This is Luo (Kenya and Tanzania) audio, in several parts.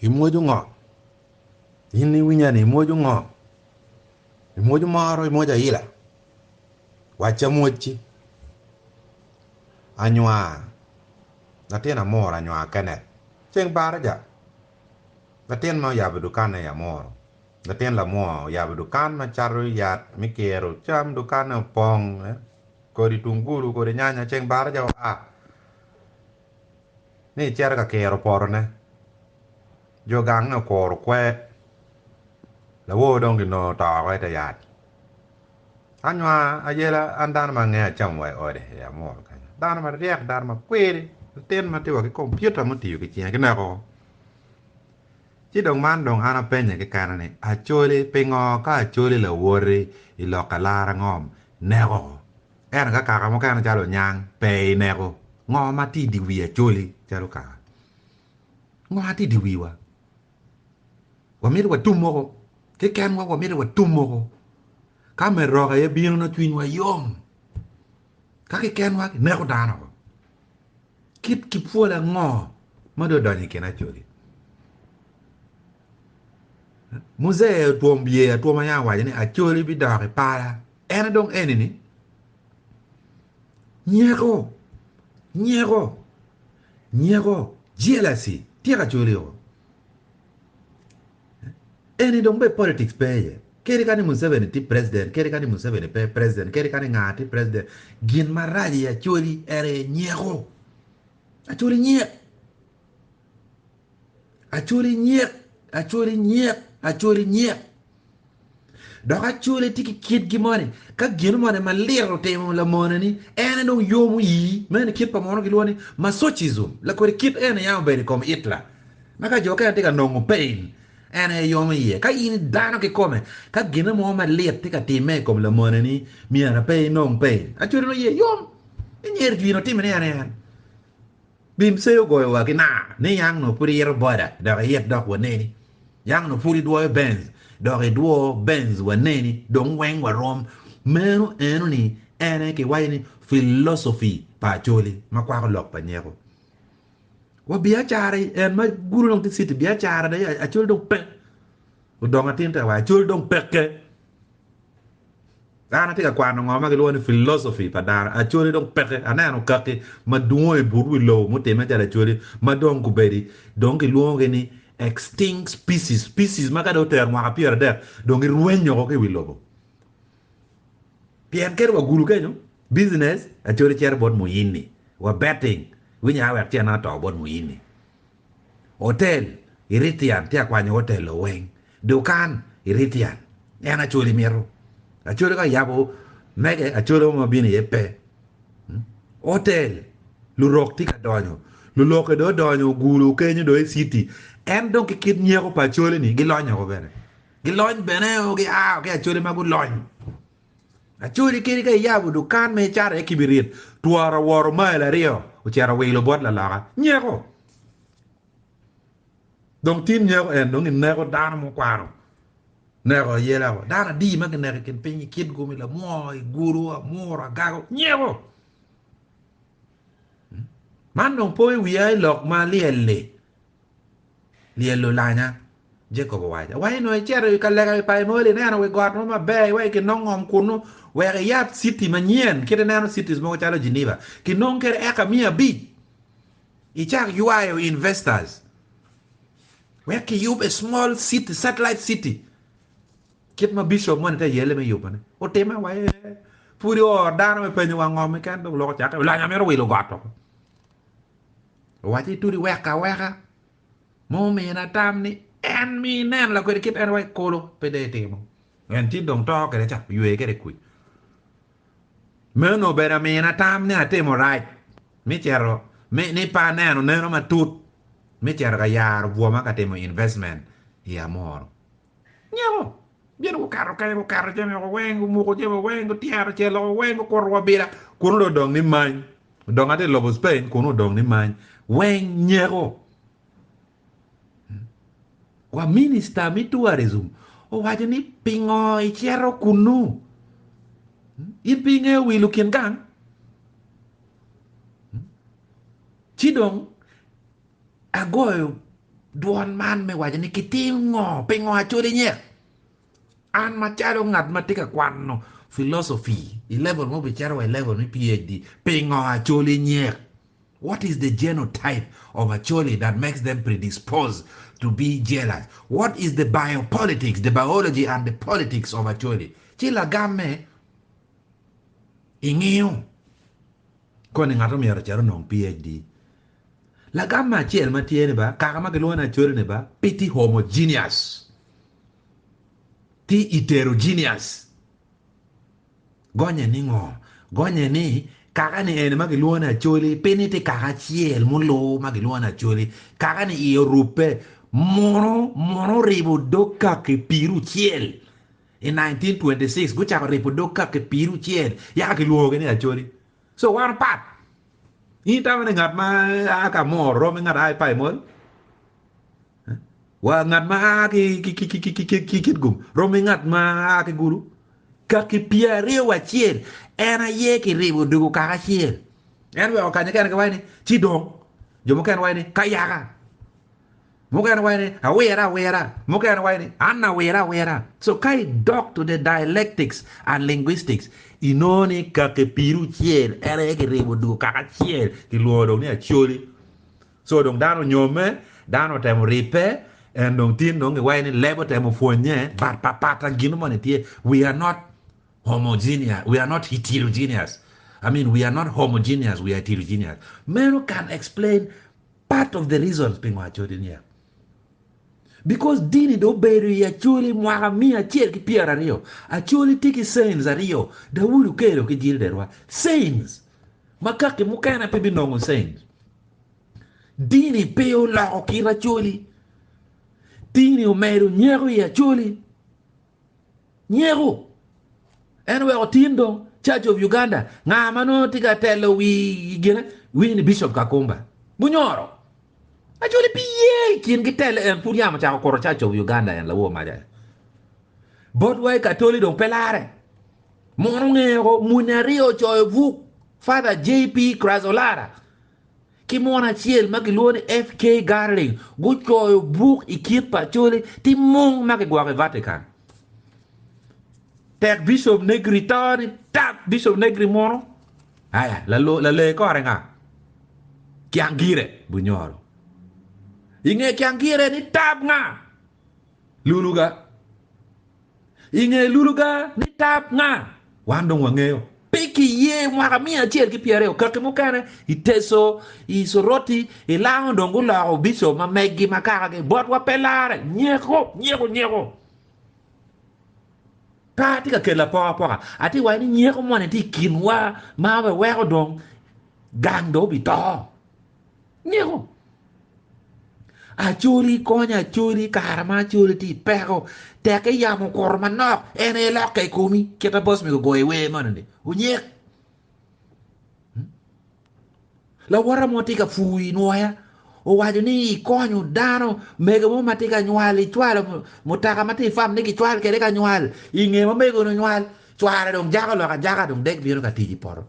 imojo ngo ini winya ni imojo ngo imojo maro imoja ila wacha mochi anywa natena mora anywa kane cheng bara ja naten ma ya dukan ya moro naten la mo ya dukan ma charo ya mikero cham dukan pong ko di tunguru ko di nyanya cheng bara ja ni cher ka kero porne jo gang na kor kwe la wo dong di no ta wa ta ya anywa ayela andan ma nge cham wa ode ya moro kan dan ma riak dan ma kwere ten ma ti wa ki computer mo ti ki chen ki na ko chỉ đồng man đồng ana penye cái kana này acholi pengo ka acholi la wori ilo kala ngom nego en ka ka mo kana chalo nyang pe nego ngom ma ti di wi acholi chalo ka ngom ma ti di wi wa mi wa tumo cái ken wa mi wa tumo ka me ro ka ye bi no twin wa yom ka cái ken wa nego dano kit ki fu la ngom ma do do ni ken acholi Muzee tuombie tuomanya waje ni acholi bi dare para ena dong enini nyego nyego jealousy tia acholi o eni dong be politics peye keri kani Museveni ti president keri kani Museveni pe president keri kani ngati president gin maraji acholi ere nyego acholi nyek acholi nyek dok acholi tiki kit gimone ka gino mone ma liro temo la mone ni ene no yomu yi mene kit pa mono gilwoni masochism la kwere kit ene yaw bene kom itla maka joka ya tika nongo pain ene yomu yi ka ini dano ke kome ka gino mo ma lir tika time kom la mone ni miara pain nong pain acholi no ye yom nyer gino time ne ene bim seo goyo wa kina ni yang no puri yero boda da yet dok waneni yang no puri duo benz dok duo benz waneni dong weng wa rom meno eno ni ene ke wayni philosophy pa choli ma kwa ko lok pa nyeko wa biya chare en ma guru nong ti city biya chare da a chol dong pe Odonga tinta wa chol dong peke ana tika kwa no ngoma ke lo philosophy pa dar a choli dong peke ana no kake ma duo e buru lo mo tema jara choli ma dong ku bedi donc lo ni extinct species ma ka do termo a pier der donc ruenyo ko ke wilobo pien ker wa guru kenyo business a choli cher bod mo yini wa betting winya wa tia na to bod mo yini hotel iritian tia kwa hotel lo wen dukan iritian yana choli miero acholo ka yabo mege acholo mo bini yepe hotel lu rok tika donyo lu loke do donyo gulu kenyo do city en donc kit nyeko pa chole ni gilonyo ko bene gilony bene o ge ke achole ma gulony achole kiri ka yabo dukan me chare kibirit tuara woro mala rio o chara welo bot la la nyeko donc tin nyeko en donc nego dan mo kwaro nego yela ko dana di ma nego ken penyi kit gumi la moy guru amora gago nyego man non poi wi ai lok ma liello lanya je ko waja wai no chere ka lega pa no le nana we got no ma be we ke nongom kunu we ya city manien kete nano cities mo chalo Geneva ki non kere eka mia bi I chak you investors we ke you a small city satellite city kit ma bishop mo ta yele me yupane o tema wa puri o dano me penyo wa ngom kan do lo chaka la nyamero wi lo gato wati turi weka mo me na tam ni en mi nen la ko kit en wa kolo pede temo en ti dong to ke cha yue ke ku me no bera me na tam ni atemo right mi chero me ni pa neno neno ma tut mi chero ga yar vuo ma ka temo investment ya moro nyago viene ko carro je me ko wengo mu ko je wengo tiaro che lo wengo ko ro bira ko no dong ni man dong ate lobo Spain ko no dong ni man wen nyego wa minister mi tourism o waje ni pingo I chero kunu I pinge wi lukin gang chidong agoyo duon man me waja ni kitingo pengo Acholi nye an machado ngat matika kwano philosophy level mo bicharo level ni PhD pengo Acholi nye. What is the genotype of Acholi that makes them predisposed to be jealous? What is the biopolitics, the biology and the politics of Acholi? Chila game ingeo kone ngato miaro charo nong PhD. La gamma chiel matiene ba kaka ke luona Acholi ne ba piti homogeneous. Ti heterogeneous. Gonye ni ngo. Gonye ni kaka ni ene ke luona Acholi penite kaka chiel mulo ke luona Acholi. Kaka ni Europe mono ribodoka ke piru chiel. In 1926 gucha ribodoka ke piru chiel. Ya ke luoge ni Acholi. So one part. Ita mana ngat ma aka moro me ngat ai pai mol. Wa ngat ma ki gum. Romi ngat ma ke guru. Ka ki piare wa chiel. Ena ye ki ribu dugu kaka chiel. En we okanya kan ka wani chi dong. Jomo kan wani kayaka. Mukan wani awera. Mukan wani anna wera. So kai doc to the dialectics and linguistics. Inoni ka ke piru chiel. Ena ye ki ribu dugu kaka chiel. Ki luodo ni Acholi. So dong dano nyome, dano temo ripe, and dong tin dong wani lebo temo fonye, but papata gino monetie. We are not homogeneous. We are not heterogeneous. I mean, we are not homogeneous. We are heterogeneous. Meno can explain part of the reasons being Acholi here. Because dini do beri Acholi mwaka mia chiel ki piara rio. Acholi tiki sayings a rio. Da wulu kero ki jilderwa. Sayings. Makake mukana pebi nongo sayings. Dini peo lao kira Acholi. Dini umeru nyero ya Acholi. Nyero. Anyway, Otindo, Church of Uganda. Nga mano tika telo we ni Bishop Kakumba. Bunyoro. Acholi piye kien kitele en puriama cha koro Church of Uganda en lawo maja. But why Katoli don pelare. Mono ngero munario choevu Father JP Krazolara. Kimona chiel magilone FK Garling. Gucho book ikipa Acholi ti mong magigwa Vatican. Tek Bishop Negri tani, tak Bishop Negri mono. Aya, la le ko arenga. Kiangire bunyoro. Inge kiangire ni tab nga. Luluga. Inge luluga ni tab nga. Wandong wangeo. Piki ye mwaka mia chiel ki piereo. Kake mukane iteso, isoroti, ilango dongo lao Bishop ma megi makake. Bot wapelare. Nyeko. Pati ka kela poa. Ati wani nyeko mwane ti kinwa mawe weko dong gando bito. Nyeko. Acholi konya Acholi karama Acholi ti peko. Teke yamu korma nok. Ene loke kumi. Kita boss mi go ewe manende. Unyek. La wara motika fui noya. O waju ni konyo dano mega mo matika nywali chwala mutaka mati fam niki chwal kere ka nywal inge mo mego no nywal chwala dong jaga dong dek biro ka tiji poro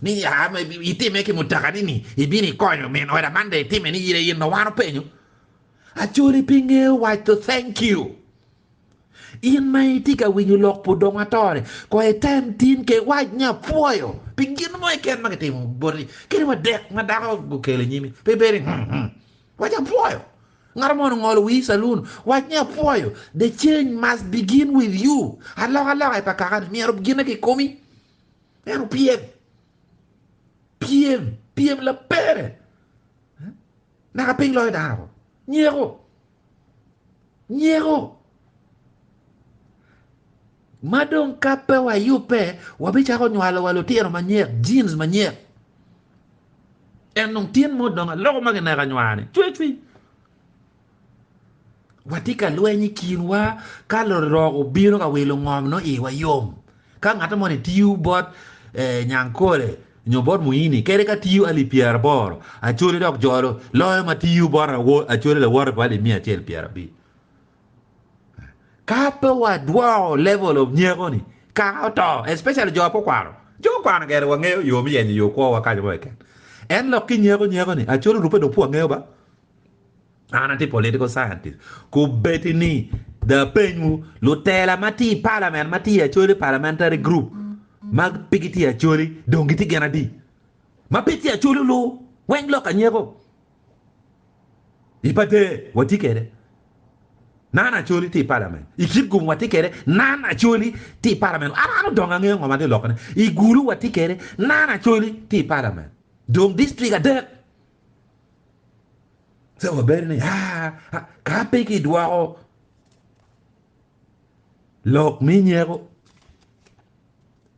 ni ya me itime ki mutaka nini ibini konyo men ora mande time ni yire yin no wano penyo Acholi pinge why to thank you in mai tika winyu lok pudong atore ko e tem tin ke waj nya puoyo pingin mo e ken magatimu bori kiri ma dek madako go kele nyimi peberi waja puoyo ngaramon ngol wi saloon waj nya puoyo the change must begin with you Allah ay pakakan mi arab gina ke komi ero piem la pere naka ping loy daro nyero madong kape wa yupe wabicha ko nywalo walo tiero manyer jeans manyer en nong tien mo donga logo magena ga nywane chui watika lwenyi kinwa kalo rogo biro ka welo ngom no iwa yom ka ngata mo ne tiu bot nyankole nyobot muini kere ka tiu ali pier bor Acholi dok joro loyo ma tiu bor Acholi le wor bali mi achiel pier bi Kape wa dwao level of nyego ni ka to especially jo kwano gere wa ngeo yo mi yenye yo ko wa ka jo ken en lo ki nyego ni Acholi rupe do pu ngeo ba anati political scientist ku betini the penyu lutela mati parliament mati Acholi parliamentary group mag pigiti Acholi dongiti genadi ma piti Acholi lu wen lo kanyego ipate watikere nana Acholi ti parliament ikip gum watikere nana Acholi ti parliament ara donga nge ngomade lokane iguru watikere nana Acholi ti parliament dong district ade so berni ka peki duao lok minyego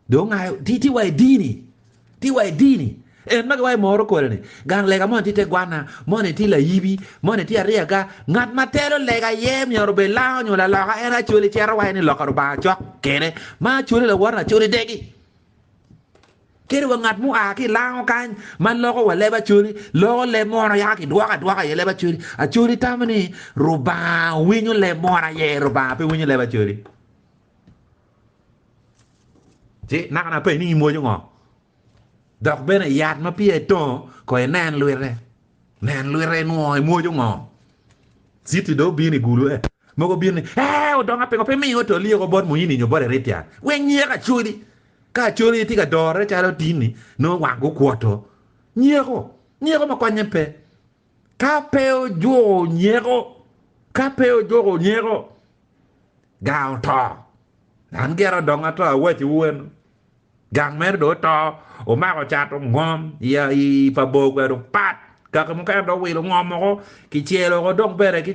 dong ayo ti wai dini en maga wai moro kolni gang lega mon ti te gwana mon ti la yibi mon ti ariaga ngat matero lega yem yor be la nyola la era Acholi chera wai ni lokaro ba chok kene ma Acholi la warna Acholi degi kere wa ngat mu aki lao kan man logo wa leba Acholi logo le mora yaki dwaka ye leba Acholi tamani ruba winyo le mora ye ruba pe winyo leba Acholi ji nakana pe ni mo ngo dok bene yat ma pie to ko enen luire no mo ngo siti do bini gulu mogo bini Odonga pe ko pe mi to li ko bon mo yini nyo bore retia wen ye ka Acholi ti ka dore chalo tini no wango kwoto nyego ma kwanye pe ka peo jo nyego ga to an gero Odonga to wechi wen gang mer do to o ma ko chato ngom ya I pa bo ko pat ka mo ka do wi lo ngom ko ki chielo ko dong bere ki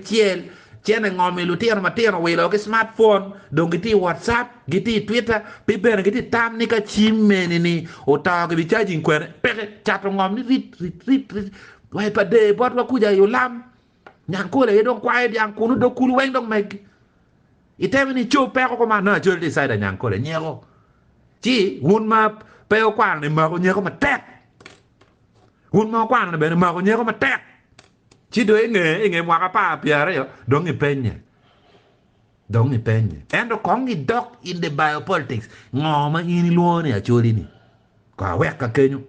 chene ngomi lutiano matino wilo ki smartphone dong giti WhatsApp giti Twitter pibere giti tam ni ka chimeni ni otaga bi charging kwere peke chato ngom ni rit wai pa de bot wa kuja yo lam nyankole ye dong kwae yankunu do kulu weng dong meg iteme ni cho pe ko ma na Acholi decide nyankole nyego chi hun ma pe o kwang ni ma ko nyego ma tek hun ma kwang ni be ma ko nyego ma tek chi do nge mwaka pa piare yo dong ipenye endo kongi dok in the biopolitics ngoma ini luone Acholi ni kwa weka kenyu